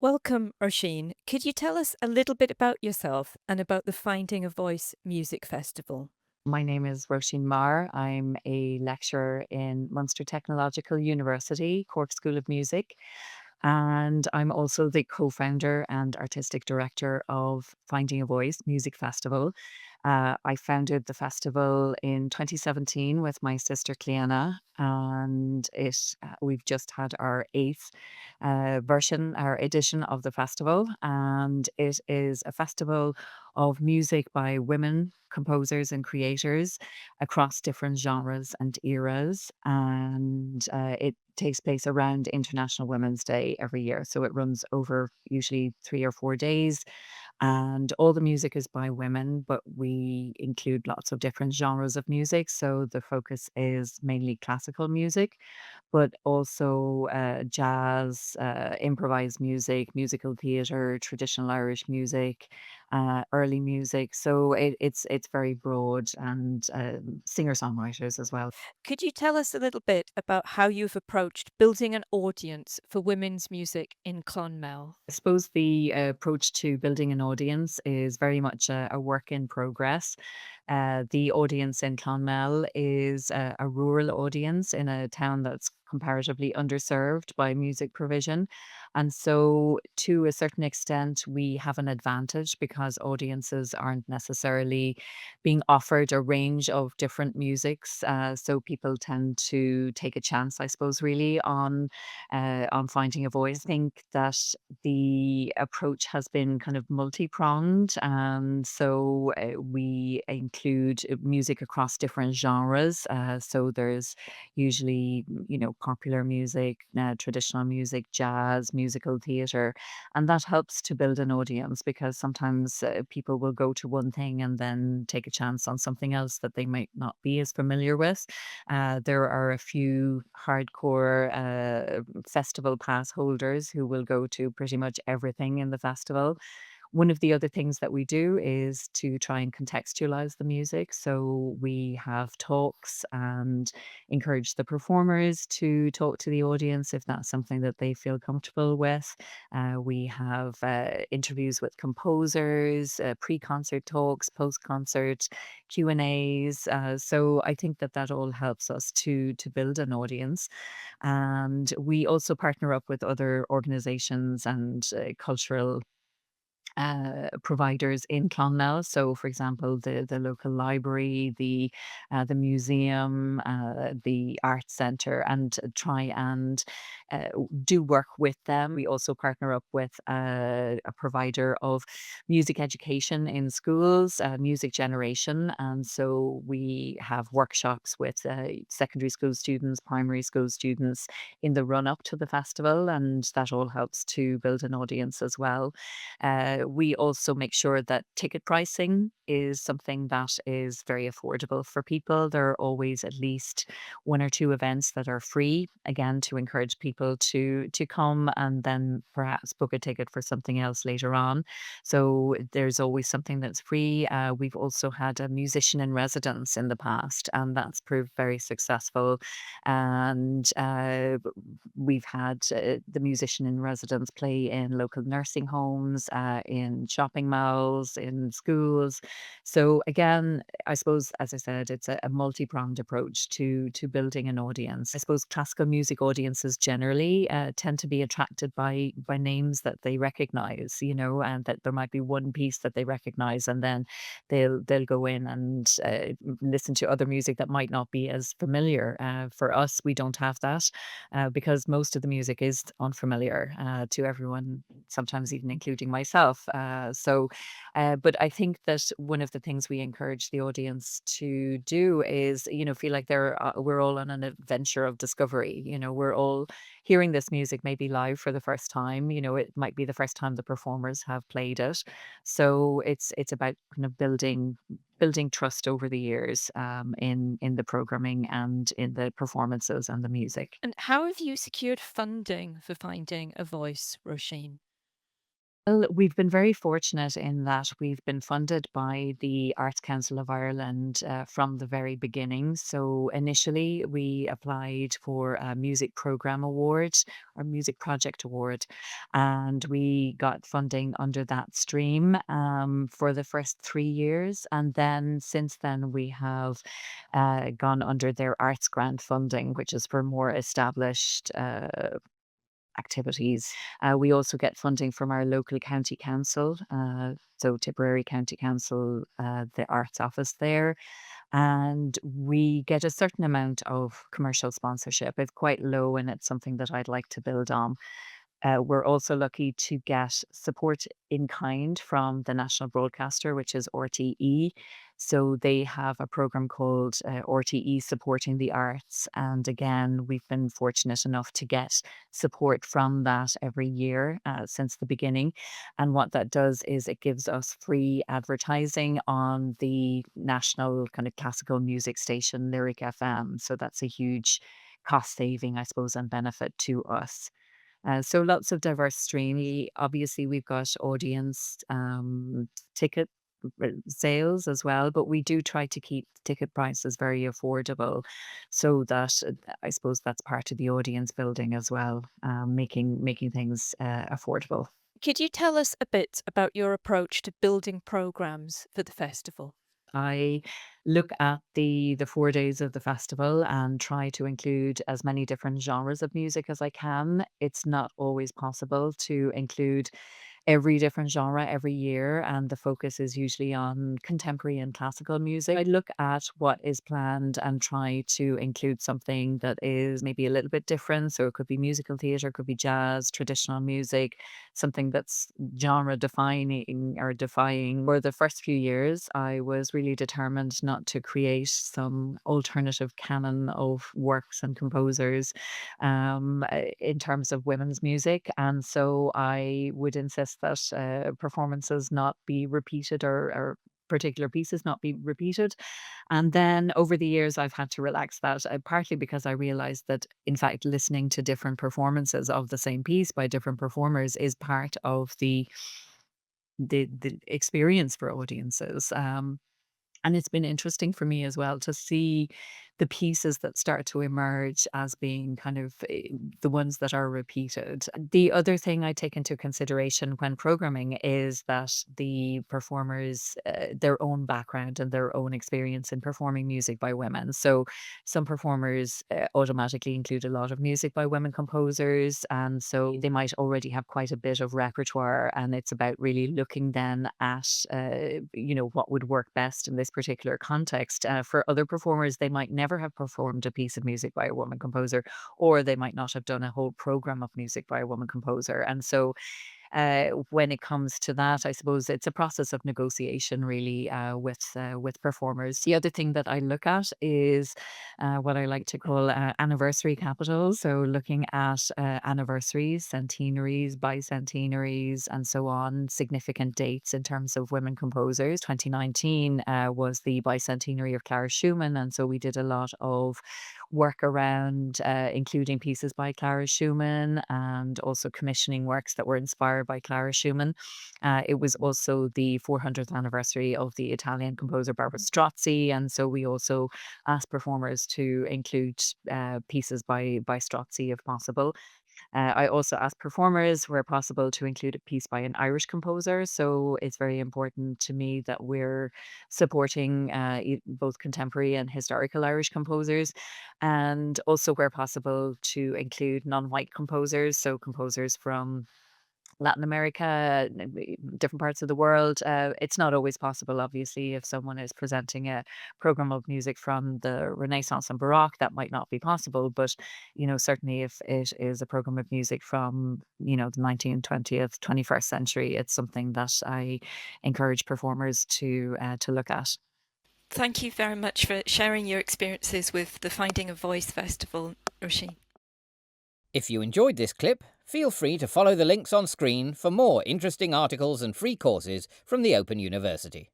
Welcome, Róisín. Could you tell us a little bit about yourself and about the Finding a Voice Music Festival? My name is Róisín Maher. I'm a lecturer in Munster Technological University, Cork School of Music, and I'm also the co-founder and artistic director of Finding a Voice Music Festival. I founded the festival in 2017 with my sister Cleanna, and we've just had our eighth our edition of the festival, and it is a festival of music by women composers and creators across different genres and eras. And it takes place around International Women's Day every year. So it runs over usually 3 or 4 days, and all the music is by women, but we include lots of different genres of music. So the focus is mainly classical music, but also jazz, improvised music, musical theatre, traditional Irish music, early music. So it's very broad, and singer songwriters as well. Could you tell us a little bit about how you've approached building an audience for women's music in Clonmel? I suppose the approach to building an audience is very much a work in progress. The audience in Clonmel is a rural audience in a town that's comparatively underserved by music provision. And so, to a certain extent, we have an advantage because audiences aren't necessarily being offered a range of different musics. So, people tend to take a chance, I suppose, really on finding a voice. I think that the approach has been kind of multi-pronged. So we include music across different genres. So there's usually, popular music, traditional music, jazz, musical theatre, and that helps to build an audience because sometimes people will go to one thing and then take a chance on something else that they might not be as familiar with. There are a few hardcore festival pass holders who will go to pretty much everything in the festival. One of the other things that we do is to try and contextualize the music. So we have talks and encourage the performers to talk to the audience if that's something that they feel comfortable with. We have interviews with composers, pre-concert talks, post-concert Q&As. So I think that that all helps us to build an audience. And we also partner up with other organizations and cultural providers in Clonmel. So, for example, the local library, the museum, the art centre, and try and do work with them. We also partner up with a provider of music education in schools, music generation, and so we have workshops with secondary school students, primary school students in the run up to the festival, and that all helps to build an audience as well. We also make sure that ticket pricing is something that is very affordable for people. There are always at least one or two events that are free, again, to encourage people to come and then perhaps book a ticket for something else later on. So there's always something that's free. We've also had a musician in residence in the past, and that's proved very successful. And we've had the musician in residence play in local nursing homes, in shopping malls, in schools. So again, I suppose, as I said, it's a multi-pronged approach to building an audience. I suppose classical music audiences generally tend to be attracted by names that they recognize, and that there might be one piece that they recognize, and then they'll go in and listen to other music that might not be as familiar. For us, we don't have that because most of the music is unfamiliar to everyone, sometimes even including myself. But I think that one of the things we encourage the audience to do is, feel like we're all on an adventure of discovery. We're all hearing this music maybe live for the first time. It might be the first time the performers have played it. So it's about kind of building trust over the years in the programming and in the performances and the music. And how have you secured funding for Finding a Voice, Róisín? Well, we've been very fortunate in that we've been funded by the Arts Council of Ireland from the very beginning. So initially, we applied for a music program award or music project award, and we got funding under that stream for the first 3 years. And then since then, we have gone under their arts grant funding, which is for more established activities. We also get funding from our local county council, so Tipperary County Council, the arts office there, and we get a certain amount of commercial sponsorship. It's quite low, and it's something that I'd like to build on. We're also lucky to get support in kind from the national broadcaster, which is RTE. So they have a program called RTE Supporting the Arts. And again, we've been fortunate enough to get support from that every year since the beginning. And what that does is it gives us free advertising on the national kind of classical music station, Lyric FM. So that's a huge cost saving, I suppose, and benefit to us. So lots of diverse stream. Obviously, we've got audience ticket sales as well, but we do try to keep ticket prices very affordable, so that I suppose that's part of the audience building as well, making things affordable. Could you tell us a bit about your approach to building programs for the festival? I look at the 4 days of the festival and try to include as many different genres of music as I can. It's not always possible to include every different genre every year, and the focus is usually on contemporary and classical music. I look at what is planned and try to include something that is maybe a little bit different. So it could be musical theatre, could be jazz, traditional music, something that's genre defining or defying. For the first few years, I was really determined not to create some alternative canon of works and composers in terms of women's music. And so I would insist that performances not be repeated or particular pieces not be repeated. And then over the years, I've had to relax that, partly because I realized that, in fact, listening to different performances of the same piece by different performers is part of the experience for audiences. And it's been interesting for me as well to see the pieces that start to emerge as being kind of the ones that are repeated. The other thing I take into consideration when programming is that the performers, their own background and their own experience in performing music by women. So some performers automatically include a lot of music by women composers. And so they might already have quite a bit of repertoire. And it's about really looking then at, what would work best in this particular context. For other performers, they might never have performed a piece of music by a woman composer, or they might not have done a whole program of music by a woman composer. And so when it comes to that, I suppose it's a process of negotiation really with performers. The other thing that I look at is what I like to call anniversary capital. So looking at anniversaries, centenaries, bicentenaries, and so on, significant dates in terms of women composers. 2019 was the bicentenary of Clara Schumann, and so we did a lot of work around including pieces by Clara Schumann and also commissioning works that were inspired by Clara Schumann. It was also the 400th anniversary of the Italian composer Barbara Strozzi, and so we also asked performers to include pieces by Strozzi if possible. I also ask performers, where possible, to include a piece by an Irish composer. So it's very important to me that we're supporting both contemporary and historical Irish composers, and also, where possible, to include non-white composers. So composers from Latin America, different parts of the world. It's not always possible, obviously, if someone is presenting a program of music from the Renaissance and Baroque, that might not be possible. But, certainly if it is a program of music from, the 19th, 20th, 21st century, it's something that I encourage performers to look at. Thank you very much for sharing your experiences with the Finding a Voice Festival, Róisín. If you enjoyed this clip, feel free to follow the links on screen for more interesting articles and free courses from the Open University.